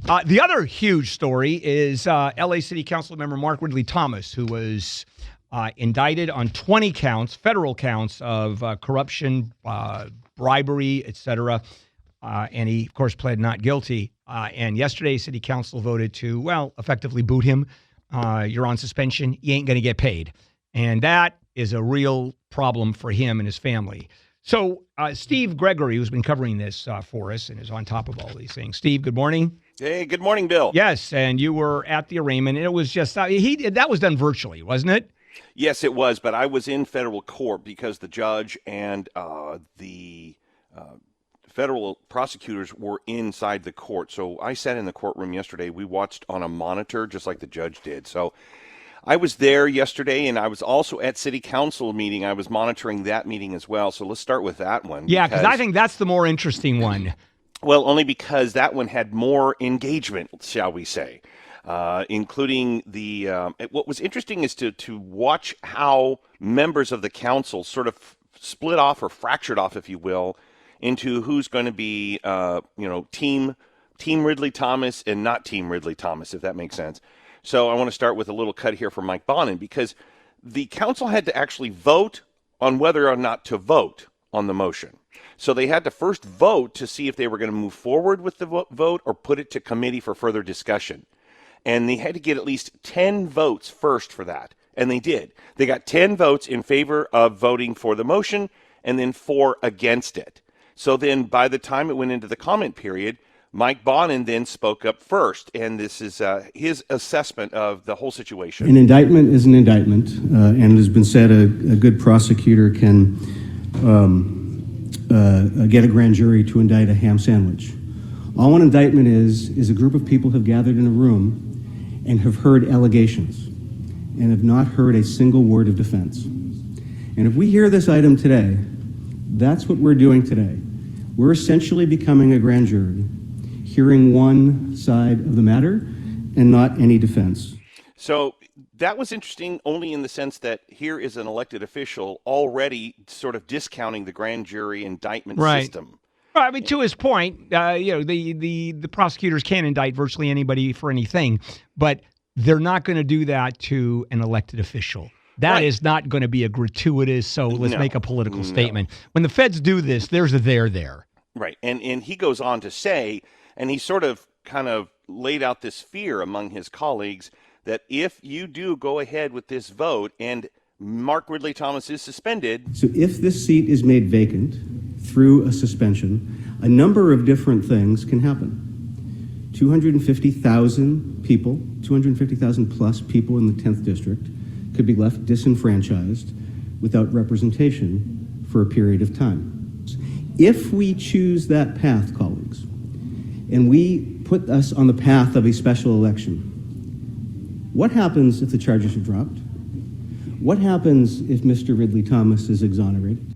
The other huge story is LA City Councilman Mark Ridley-Thomas, who was indicted on 20 counts, federal counts of corruption, bribery, etc. And he, of course, pled not guilty. And yesterday, City Council voted to, effectively boot him. You're on suspension. You ain't going to get paid. And that is a real problem for him and his family. So Steve Gregory, who's been covering this for us and is on top of all these things. Steve, good morning. Hey, good morning, Bill. Yes, and you were at the arraignment, and it was just, that was done virtually, wasn't it? Yes, it was, but I was in federal court because the judge and the federal prosecutors were inside the court. So I sat in the courtroom yesterday. We watched on a monitor just like the judge did. So I was there yesterday, and I was also at City Council meeting. I was monitoring that meeting as well. So let's start with that one. Yeah, because I think that's the more interesting one. Well, only because that one had more engagement, shall we say, including the what was interesting is to watch how members of the council sort of split off or fractured off, if you will, into who's going to be, team Ridley-Thomas and not Team Ridley-Thomas, if that makes sense. So I want to start with a little cut here from Mike Bonin, because the council had to actually vote on whether or not to vote on the motion. So they had to first vote to see if they were going to move forward with the vote or put it to committee for further discussion. And they had to get at least 10 votes first for that. And they did. They got 10 votes in favor of voting for the motion and then 4 against it. So then by the time it went into the comment period, Mike Bonin then spoke up first. And this is his assessment of the whole situation. An indictment is an indictment. And it has been said a good prosecutor can get a grand jury to indict a ham sandwich. All an indictment is a group of people have gathered in a room and have heard allegations and have not heard a single word of defense. And if we hear this item today, that's what we're doing today. We're essentially becoming a grand jury, hearing one side of the matter and not any defense. So that was interesting only in the sense that here is an elected official already sort of discounting the grand jury indictment system. Well, I mean, to his point, the prosecutors can indict virtually anybody for anything, but they're not going to do that to an elected official. That is not going to be a gratuitous, let's make a political statement. When the feds do this, there's a there. Right. And he goes on to say, and he sort of kind of laid out this fear among his colleagues that if you do go ahead with this vote and Mark Ridley-Thomas is suspended. So if this seat is made vacant through a suspension, a number of different things can happen. 250,000 people, 250,000 plus people in the 10th district could be left disenfranchised without representation for a period of time. If we choose that path, colleagues, and we put us on the path of a special election, what happens if the charges are dropped? What happens if Mr. Ridley-Thomas is exonerated?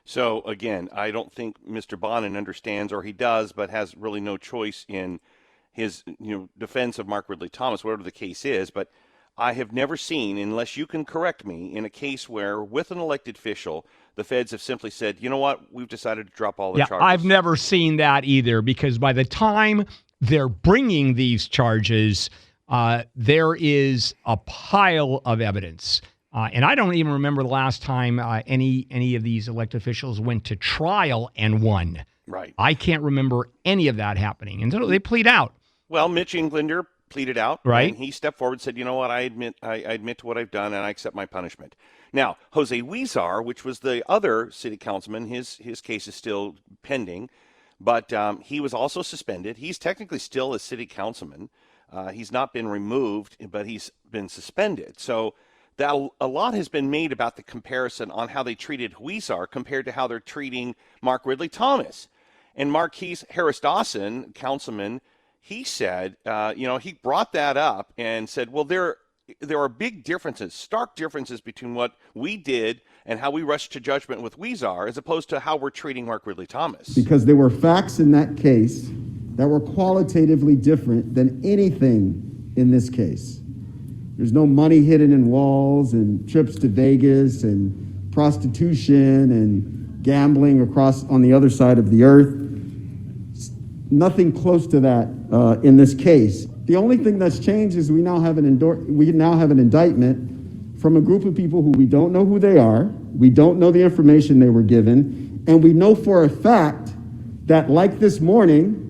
So, again, I don't think Mr. Bonin understands, or he does, but has really no choice in his defense of Mark Ridley-Thomas, whatever the case is. But I have never seen, unless you can correct me, in a case where with an elected official, the feds have simply said, you know what, we've decided to drop all the charges. I've never seen that either, because by the time they're bringing these charges, there is a pile of evidence. And I don't even remember the last time any of these elected officials went to trial and won. Right. I can't remember any of that happening. And so they plead out. Well, Mitch Englander pleaded out. Right. And he stepped forward and said, you know what, I admit to what I've done and I accept my punishment. Now, Jose Huizar, which was the other city councilman, his case is still pending, but he was also suspended. He's technically still a city councilman. He's not been removed, but he's been suspended. So that a lot has been made about the comparison on how they treated Huizar compared to how they're treating Mark Ridley-Thomas. And Marquise Harris-Dawson, councilman, he said, he brought that up and said, well, there are big differences, stark differences between what we did and how we rushed to judgment with Huizar as opposed to how we're treating Mark Ridley-Thomas. Because there were facts in that case that were qualitatively different than anything in this case. There's no money hidden in walls and trips to Vegas and prostitution and gambling across on the other side of the earth. Nothing close to that in this case. The only thing that's changed is we now have an indictment from a group of people who we don't know who they are, we don't know the information they were given, and we know for a fact that, like this morning,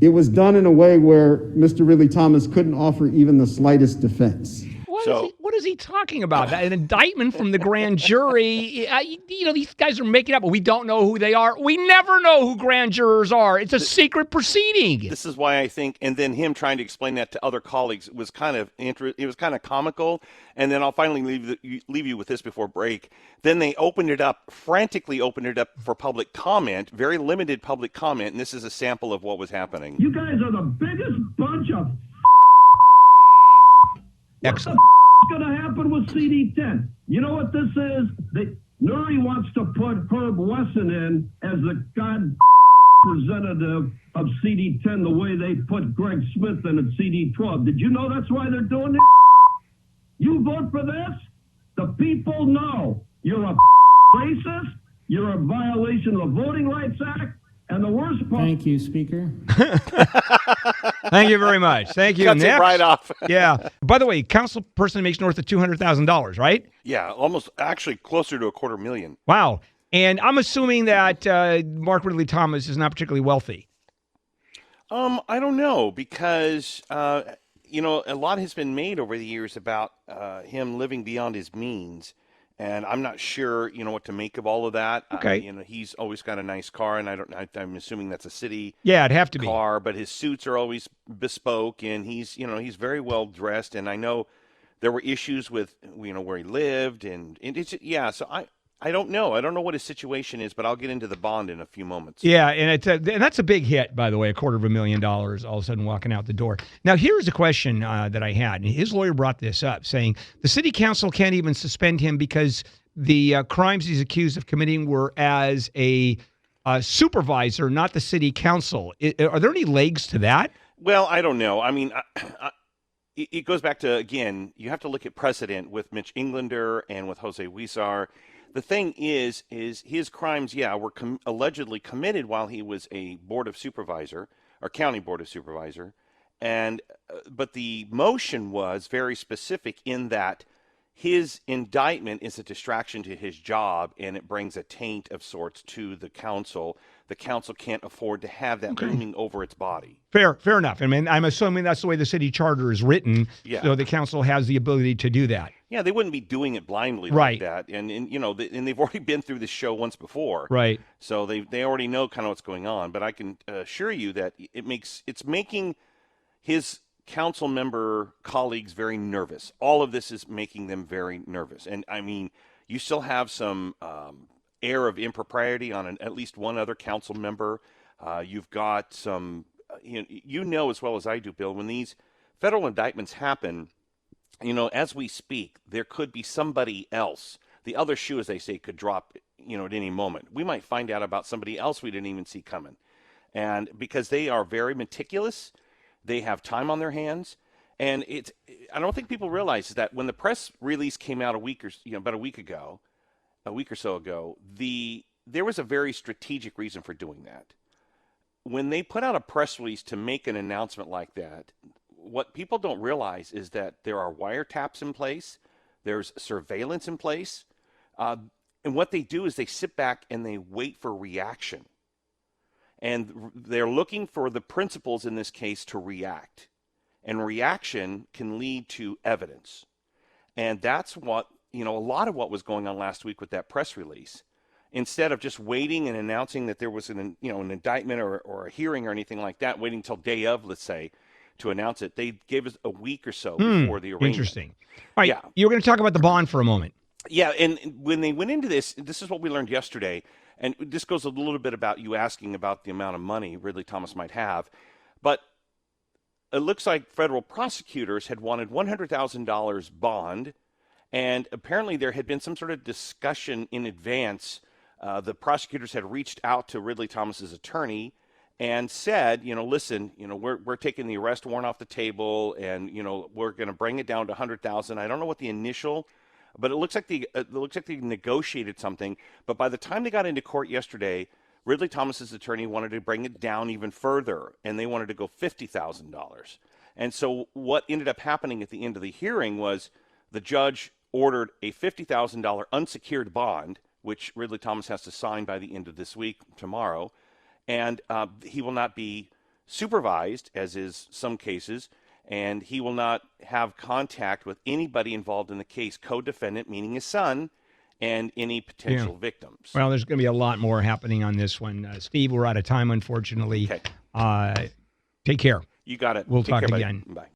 it was done in a way where Mr. Ridley-Thomas couldn't offer even the slightest defense. What is he talking about? An indictment from the grand jury? These guys are making up. We don't know who they are. We never know who grand jurors are. It's a secret proceeding. This is why I think, and then him trying to explain that to other colleagues was kind of comical. And then I'll finally leave you with this before break. Then they frantically opened it up for public comment, very limited public comment, and this is a sample of what was happening. You guys are the biggest bunch of Excellent. What's going to happen with CD10? You know what this is? Nuri wants to put Herb Wesson in as the god representative of CD10 the way they put Greg Smith in at CD12. Did you know that's why they're doing it? You vote for this? The people know you're a racist, you're a violation of the Voting Rights Act, and the worst part... Thank you, Speaker. Thank you very much. Thank you. Cuts it right off. Yeah. By the way, council person makes north of $200,000, right? Yeah, almost actually closer to $250,000. Wow. And I'm assuming that Mark Ridley-Thomas is not particularly wealthy. I don't know, because a lot has been made over the years about him living beyond his means. And I'm not sure, what to make of all of that. Okay. He's always got a nice car, and I'm assuming that's a city it'd have to car, but his suits are always bespoke, and he's very well dressed. And I know there were issues with, where he lived, and it's, so I don't know. I don't know what his situation is, but I'll get into the bond in a few moments. Yeah, and that's a big hit, by the way, $250,000 all of a sudden walking out the door. Now, here's a question that I had. And his lawyer brought this up, saying the city council can't even suspend him because the crimes he's accused of committing were as a supervisor, not the city council. Are there any legs to that? Well, I don't know. I mean, it goes back to, again, you have to look at precedent with Mitch Englander and with Jose Huizar. The thing is his crimes, were allegedly committed while he was a board of supervisor or county board of supervisor, but the motion was very specific in that his indictment is a distraction to his job, and it brings a taint of sorts to the council. The council can't afford to have that looming over its body. Fair enough. I mean, I'm assuming that's the way the city charter is written, so the council has the ability to do that. Yeah, they wouldn't be doing it blindly like that, and they've already been through this show once before, right? So they already know kind of what's going on. But I can assure you that it's making his council member colleagues very nervous. All of this is making them very nervous, and I mean, you still have some air of impropriety on at least one other council member. You've got some, as well as I do, Bill, when these federal indictments happen. As we speak, there could be somebody else. The other shoe, as they say, could drop, at any moment. We might find out about somebody else we didn't even see coming. And because they are very meticulous, they have time on their hands. And I don't think people realize that when the press release came out about a week or so ago, there was a very strategic reason for doing that. When they put out a press release to make an announcement like that, what people don't realize is that there are wiretaps in place, there's surveillance in place, and what they do is they sit back and they wait for reaction. And they're looking for the principals in this case to react. And reaction can lead to evidence. And that's what, a lot of what was going on last week with that press release. Instead of just waiting and announcing that there was an indictment or a hearing or anything like that, waiting until day of, let's say, to announce it, they gave us a week or so before the arraignment. Interesting. All right, you're going to talk about the bond for a moment. Yeah, and when they went into this is what we learned yesterday, and this goes a little bit about you asking about the amount of money Ridley-Thomas might have, but it looks like federal prosecutors had wanted $100,000 bond, and apparently there had been some sort of discussion in advance. The prosecutors had reached out to Ridley-Thomas's attorney and said, listen, we're taking the arrest warrant off the table, and we're going to bring it down to $100,000. I don't know what the initial, but it looks like they negotiated something. But by the time they got into court yesterday, Ridley-Thomas's attorney wanted to bring it down even further, and they wanted to go $50,000. And so what ended up happening at the end of the hearing was the judge ordered a $50,000 unsecured bond, which Ridley-Thomas has to sign by the end of this week, tomorrow, and he will not be supervised, as is some cases, and he will not have contact with anybody involved in the case, co-defendant, meaning his son, and any potential victims. Well, there's going to be a lot more happening on this one. Steve, we're out of time, unfortunately. Okay. Take care. You got it. We'll Take talk care, buddy. again. Bye.